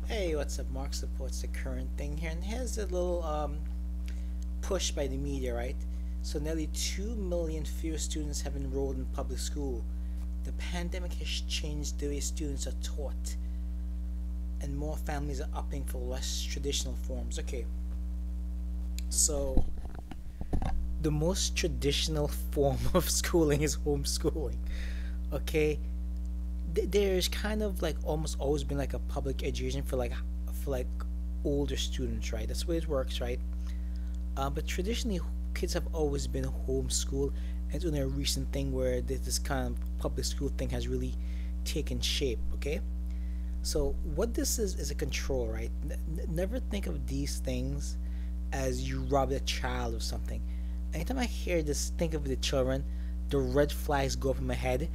Hey, what's up? Mark supports the current thing here, and here's a little push by the media, right? So nearly 2 million fewer students have enrolled in public school. The pandemic has changed the way students are taught, and more families are opting for less traditional forms. Okay, so the most traditional form of schooling is homeschooling. Okay, there's kind of like almost always been like a public education for like older students, right? That's the way it works, right? But traditionally, kids have always been homeschooled, and it's only a recent thing where this kind of public school thing has really taken shape. Okay, so what this is a control, right? Never think of these things as you rob a child of something. Anytime I hear this, think of the children, the red flags go up in my head,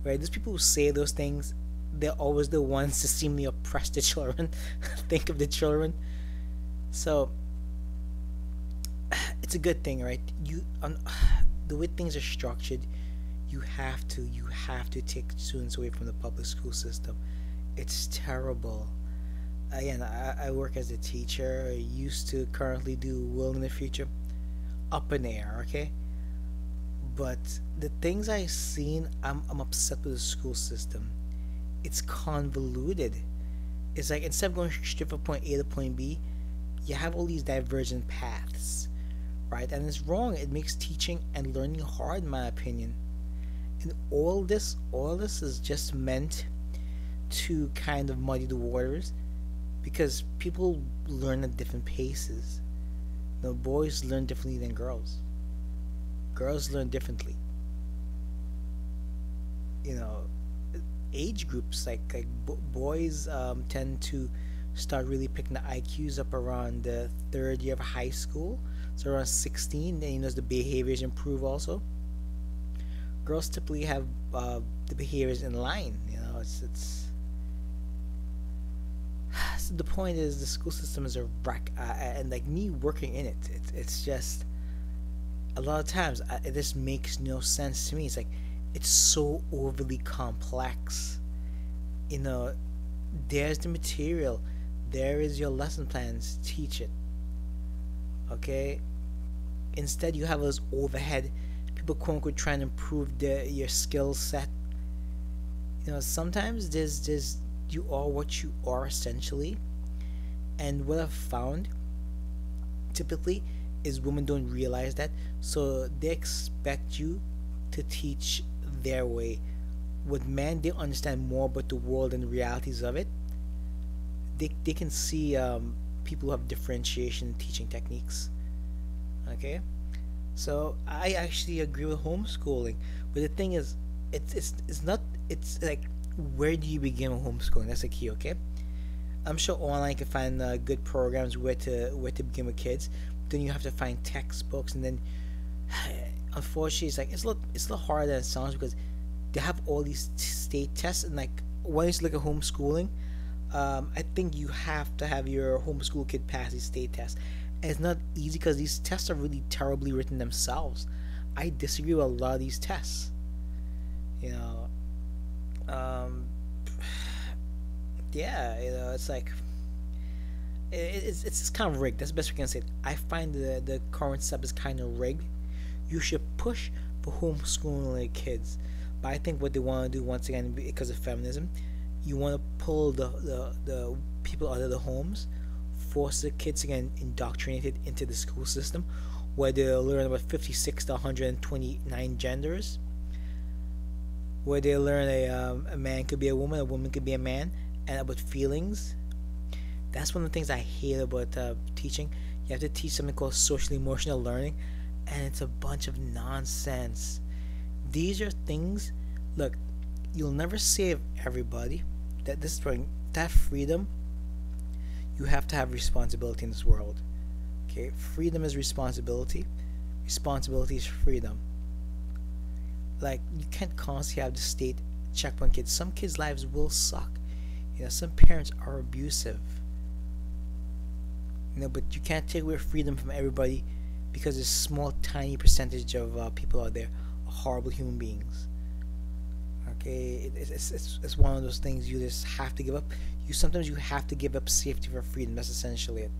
right? Those people who say those things, they're always the ones to seemingly oppress the children. Think of the children. So it's a good thing, right? The way things are structured, you have to take students away from the public school system. It's terrible. Again, I work as a teacher. I used to currently do will in the future, up in the air. Okay, but the things I've seen, I'm upset with the school system. It's convoluted. It's like instead of going straight from point A to point B, you have all these divergent paths, right? And it's wrong. It makes teaching and learning hard, in my opinion. And all this is just meant to kind of muddy the waters because people learn at different paces. Boys learn differently than girls. Girls learn differently. You know, age groups like boys tend to start really picking the IQs up around the third year of high school, so around 16. And as the behaviors improve, also girls typically have the behaviors in line. It's so the point is the school system is a wreck, and like me working in it's just a lot of times it just makes no sense to me. It's like it's so overly complex. You know, there's the material, there is your lesson plans, teach it. Okay, instead you have those overhead people quote unquote trying to improve your skill set. Sometimes there's you are what you are essentially, and what I've found typically is women don't realize that, so they expect you to teach their way. With men, they understand more about the world and the realities of it. They can see people who have differentiation in teaching techniques. Okay, so I actually agree with homeschooling, but the thing is, it's not. It's like, where do you begin with homeschooling? That's the key. Okay, I'm sure online you can find good programs where to begin with kids. Then you have to find textbooks, and then unfortunately, it's a little harder than it sounds because they have all these state tests, and like once you look at homeschooling, I think you have to have your homeschool kid pass these state tests, and it's not easy because these tests are really terribly written themselves. I disagree with a lot of these tests. You know, um, yeah, it's like it's kind of rigged. That's the best we can say. I find the current setup is kind of rigged. You should push for homeschooling kids, but I think what they want to do once again because of feminism, you want to pull the people out of the homes, force the kids to get indoctrinated into the school system, where they learn about 56 to 129 genders, where they learn a man could be a woman could be a man, and about feelings. That's one of the things I hate about teaching. You have to teach something called social emotional learning, and it's a bunch of nonsense. These are things. Look, you'll never save everybody. That freedom. You have to have responsibility in this world. Okay, freedom is responsibility. Responsibility is freedom. Like you can't constantly have the state check on kids. Some kids' lives will suck. Some parents are abusive. But you can't take away freedom from everybody because a small, tiny percentage of people out there are horrible human beings. Okay, it's one of those things you just have to give up. sometimes you have to give up safety for freedom. That's essentially it.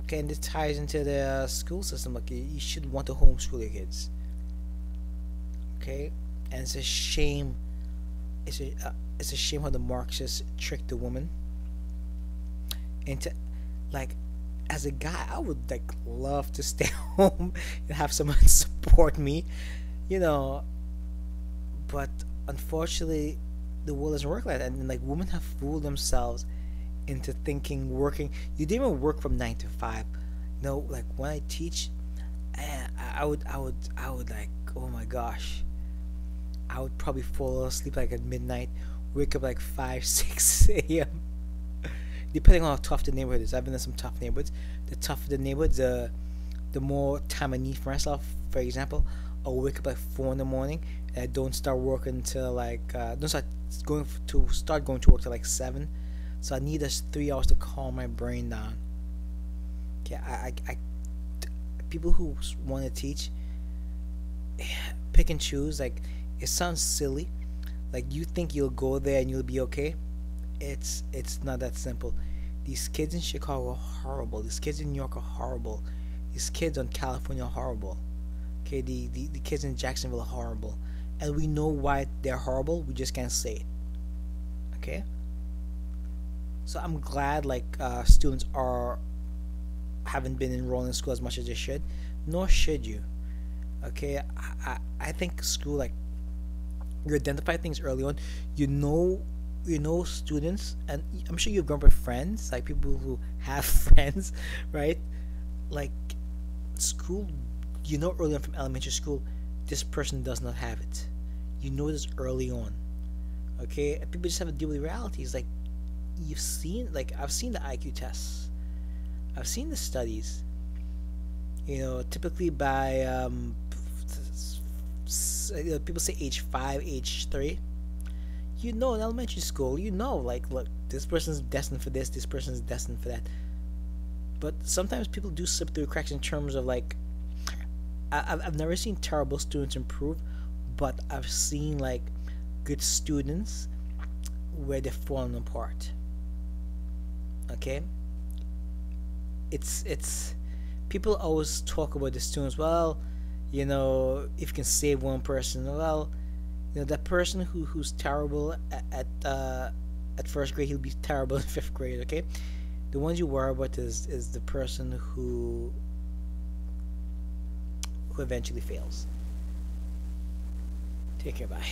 Okay, and this ties into the school system. Like you should want to homeschool your kids. Okay, and it's a shame. It's a shame how the Marxists tricked the woman into, like, as a guy, I would like love to stay home and have someone support me, you know. But unfortunately, the world doesn't work like that, and like women have fooled themselves into thinking working. You didn't even work from 9 to 5. No, like when I teach, I would like, oh my gosh, I would probably fall asleep like at midnight, wake up like 5, 6 a.m. Depending on how tough the neighborhood is. I've been in some tough neighborhoods. The tougher the neighborhood, the more time I need for myself. For example, I'll wake up like 4 in the morning, and I don't start working until like don't start going to work till like 7. So I need us 3 hours to calm my brain down. Okay, people who want to teach, pick and choose. Like, it sounds silly. Like, you think you'll go there and you'll be okay. It's not that simple. These kids in Chicago are horrible. These kids in New York are horrible. These kids in California are horrible. Okay, the kids in Jacksonville are horrible. And we know why they're horrible, we just can't say it. Okay? So I'm glad like students haven't been enrolled in school as much as they should. Nor should you. Okay? I think school, like, you identify things early on. You know students, and I'm sure you've grown up with friends, like people who have friends, right? Like, school, you know early on from elementary school, this person does not have it. You know this early on. Okay? And people just have to deal with realities. Like, I've seen the IQ tests. I've seen the studies. You know, typically by people say age 5, age 3. You know, in elementary school, you know, like, look, this person's destined for this person's destined for that. But sometimes people do slip through the cracks in terms of, like, I've never seen terrible students improve, but I've seen, like, good students where they've fallen apart. Okay? It's people always talk about the students. Well, you know, if you can save one person, well, you know, that person who's terrible at first grade, he'll be terrible in 5th grade. Okay, the ones you worry about is the person who eventually fails. Take care, bye.